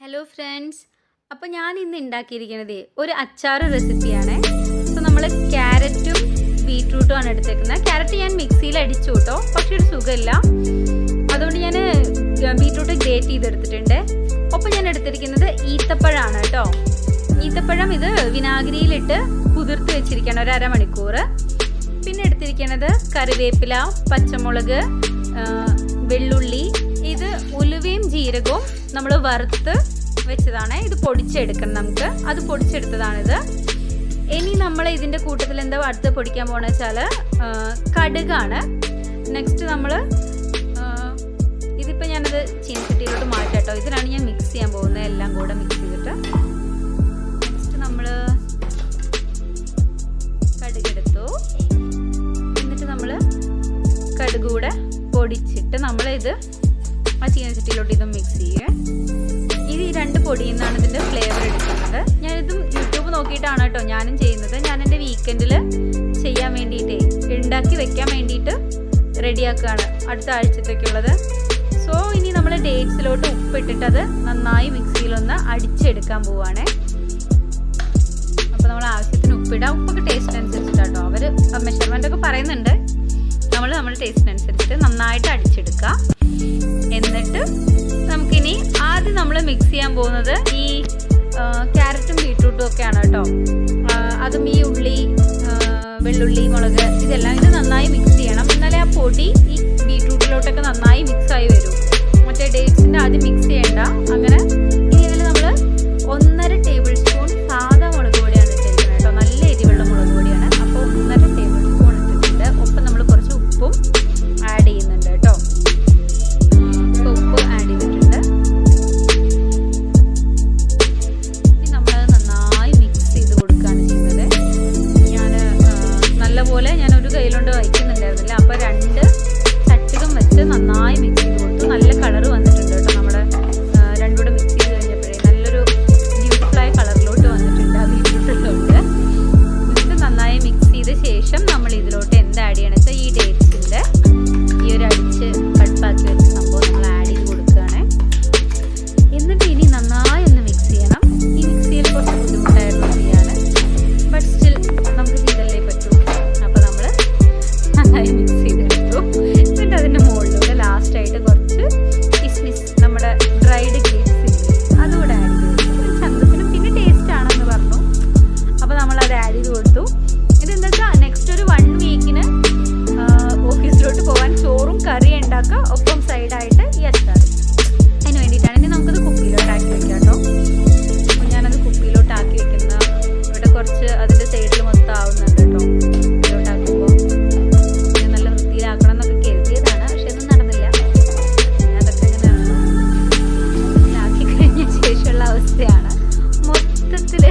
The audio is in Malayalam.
ഹലോ ഫ്രണ്ട്സ്, അപ്പോൾ ഞാൻ ഇന്ന് ഉണ്ടാക്കിയിരിക്കുന്നത് ഒരു അച്ചാർ റെസിപ്പിയാണ്. സോ നമ്മൾ ക്യാരറ്റും ബീട്രൂട്ടും ആണ് എടുത്തേക്കുന്നത്. ക്യാരറ്റ് ഞാൻ മിക്സിയിൽ അടിച്ചു കേട്ടോ, പക്ഷേ ഒരു സുഖമില്ല. അതുകൊണ്ട് ഞാൻ ബീട്രൂട്ട് ഗ്രേറ്റ് ചെയ്തെടുത്തിട്ടുണ്ട്. ഒപ്പം ഞാൻ എടുത്തിരിക്കുന്നത് ഈത്തപ്പഴമാണ് കേട്ടോ. ഈത്തപ്പഴം ഇത് വിനാഗിരിയിലിട്ട് കുതിർത്ത് വെച്ചിരിക്കണം ഒരു അരമണിക്കൂർ. പിന്നെ എടുത്തിരിക്കുന്നത് കറിവേപ്പില, പച്ചമുളക്, വെള്ളുള്ളി. ഇത് ഉലുവയും ജീരകവും നമ്മൾ വറുത്ത് വെച്ചതാണ്. ഇത് പൊടിച്ചെടുക്കണം നമുക്ക്. അത് പൊടിച്ചെടുത്തതാണിത്. ഇനി നമ്മൾ ഇതിൻ്റെ കൂട്ടത്തിൽ എന്താ അടുത്ത് പൊടിക്കാൻ പോകുന്നത് വെച്ചാൽ കടുകാണ്. നെക്സ്റ്റ് നമ്മൾ ഇതിപ്പോൾ ഞാനത് ചീനച്ചട്ടിയിലോട്ട് മാറ്റാം കേട്ടോ. ഇതിലാണ് ഞാൻ മിക്സ് ചെയ്യാൻ പോകുന്നത്, എല്ലാം കൂടെ മിക്സ് ചെയ്തിട്ട്. നെക്സ്റ്റ് നമ്മൾ കടുകെടുത്തു. എന്നിട്ട് നമ്മൾ കടുക് കൂടെ പൊടിച്ചിട്ട് നമ്മളിത് ആ ചീനച്ചട്ടിയിലോട്ട് ഇത് മിക്സ് ചെയ്യുക. ഇത് ഈ രണ്ട് പൊടിയിൽ നിന്നാണ് ഇതിൻ്റെ ഫ്ലേവർ എടുക്കുന്നത്. ഞാനിതും യൂട്യൂബ് നോക്കിയിട്ടാണ് കേട്ടോ ഞാനും ചെയ്യുന്നത്. ഞാൻ എൻ്റെ വീക്കെൻഡിൽ ചെയ്യാൻ വേണ്ടിയിട്ടേ ഉണ്ടാക്കി വെക്കാൻ വേണ്ടിയിട്ട് റെഡിയാക്കുകയാണ് അടുത്ത ആഴ്ചത്തേക്കുള്ളത്. സോ ഇനി നമ്മൾ ഡേറ്റ്സിലോട്ട് ഉപ്പിട്ടിട്ട് അത് നന്നായി മിക്സിയിലൊന്ന് അടിച്ചെടുക്കാൻ പോവുകയാണേ. അപ്പോൾ നമ്മൾ ആവശ്യത്തിന് ഉപ്പിടാം. ഉപ്പൊക്കെ ടേസ്റ്റിനനുസരിച്ചിട്ടാട്ടോ അവർ മെഷർമെൻ്റൊക്കെ പറയുന്നുണ്ട്. നമ്മുടെ ടേസ്റ്റിനനുസരിച്ചിട്ട് നന്നായിട്ട് അടിച്ചെടുക്കുക. എന്നിട്ട് നമുക്കിനി ആദ്യം നമ്മൾ മിക്സ് ചെയ്യാൻ പോകുന്നത് ഈ ക്യാരറ്റും ബീട്രൂട്ടും ഒക്കെയാണ് കേട്ടോ. അതും ഈ ഉള്ളി, വെള്ളുള്ളി, മുളക് ഇതെല്ലാം ഇത് നന്നായി മിക്സ് ചെയ്യണം. എന്നാലേ ആ പൊടി ഈ ബീട്രൂട്ടിലോട്ടൊക്കെ നന്നായി മിക്സ് ആയി വരും. മറ്റേ ഡേറ്റ്സിൻ്റെ ആദ്യം മിക്സ് ചെയ്യേണ്ട. അങ്ങനെ ഇനി ഇതിൽ നമ്മൾ 1.5 ടേബിൾ സ്പൂൺ സാധാ മുളക് പൊടിയാണ് ഇട്ടിരിക്കുന്നത് കേട്ടോ. നല്ല എരിവുള്ള മുളക് പൊടിയാണ്. അപ്പോൾ 1.5 ടേബിൾ സ്പൂൺ ഇട്ടിട്ടുണ്ട്. ഒപ്പം നമ്മൾ കുറച്ച് ഉപ്പും ആഡ് ചെയ്യുന്നുണ്ട് കേട്ടോ. ഉപ്പ് ആഡ് ചെയ്തിട്ടുണ്ട്. ഇനി നമ്മളത് നന്നായി മിക്സ് ചെയ്ത് കൊടുക്കുകയാണ് ചെയ്യുന്നത്. ഞാൻ നല്ലപോലെ ഞാനൊരു കയ്യിലോണ്ട് വയ്ക്കുന്നുണ്ടായിരുന്നില്ല. അപ്പോൾ 2 ചട്ടികം വെച്ച് നന്നായി മിക്സ് ചെയ്ത് കൊടുത്തു. നല്ല കളർ വന്നിട്ടുണ്ട് കേട്ടോ. നമ്മുടെ രണ്ടും കൂടെ മിക്സ് ചെയ്ത് കഴിഞ്ഞപ്പോഴേ നല്ലൊരു ബ്യൂട്ടിഫുള്ളായ കളറിലോട്ട് വന്നിട്ടുണ്ട് ആ ബീട്രൂട്ടിലോട്ട്. എന്നിട്ട് നന്നായി മിക്സ് ചെയ്ത ശേഷം നമ്മൾ ഇതിലോട്ട് എന്ത് ആഡ് ചെയ്യണം വെച്ചാൽ ഈ ഡേറ്റ്സിൻ്റെ ഈ ഒരു അടിച്ച് കടുപ്പാക്കി വെച്ച സംഭവം നമ്മൾ ആഡ് ചെയ്ത് കൊടുക്കുകയാണ്. എന്നിട്ട് ഇനി നന്നായി ഒന്ന് മിക്സ് ചെയ്യണം. ഈ മിക്സ് ചെയ്യൽ കുറച്ച് ബുദ്ധിമുട്ടായിരുന്നു ചെയ്യാൻ. ബട്ട് സ്റ്റിൽ നമുക്ക് ചെയ്തല്ലേ പറ്റൂ. അപ്പോൾ നമ്മൾ നന്നായി മിക്സ് ചെയ്തെടുത്തു. എന്നിട്ട് അതിൻ്റെ മുകളിലൂടെ ലാസ്റ്റായിട്ട് കുറച്ച് കിസ്മിസ്, നമ്മുടെ ഡ്രൈഡ് ഗ്രേപ്സ് അതുകൂടെ ആഡ് ചെയ്ത് കൊടുത്തു. ഒരു ചന്തത്തിനും പിന്നെ ടേസ്റ്റ് ആണെന്ന് പറഞ്ഞു. അപ്പോൾ നമ്മളത് ആഡ് ചെയ്ത് കൊടുത്തു. ഇതെന്താ വെച്ചാൽ നെക്സ്റ്റ് ഒരു 1 വീക്കിന് ഓഫീസിലോട്ട് പോകാൻ ചോറും കറിയും ഉണ്ടാക്കുക. ഒപ്പം സൈഡായിട്ട് ഈ അച്ചാർ. അതിന് വേണ്ടിയിട്ടാണ്. ഇനി നമുക്കത് കുപ്പിയിലോട്ടാക്കി വെക്കാം കേട്ടോ. അപ്പോൾ ഞാനത് കുപ്പിയിലോട്ടാക്കി വെക്കുന്ന ഇവിടെ കുറച്ച് അതിൻ്റെ സൈഡിൽ മൊത്തം ആവുന്നുണ്ട് കേട്ടോ. ഇതിലോട്ടാക്കുമ്പോൾ ഞാൻ നല്ല വൃത്തിയിലാക്കണം എന്നൊക്കെ കരുതിയതാണ്. പക്ഷെ ഒന്നും നടന്നില്ല. ഞാൻ അതൊക്കെ ഇങ്ങനെ ആക്കി കഴിഞ്ഞ ശേഷമുള്ള അവസ്ഥയാണ്. മൊത്തത്തിൽ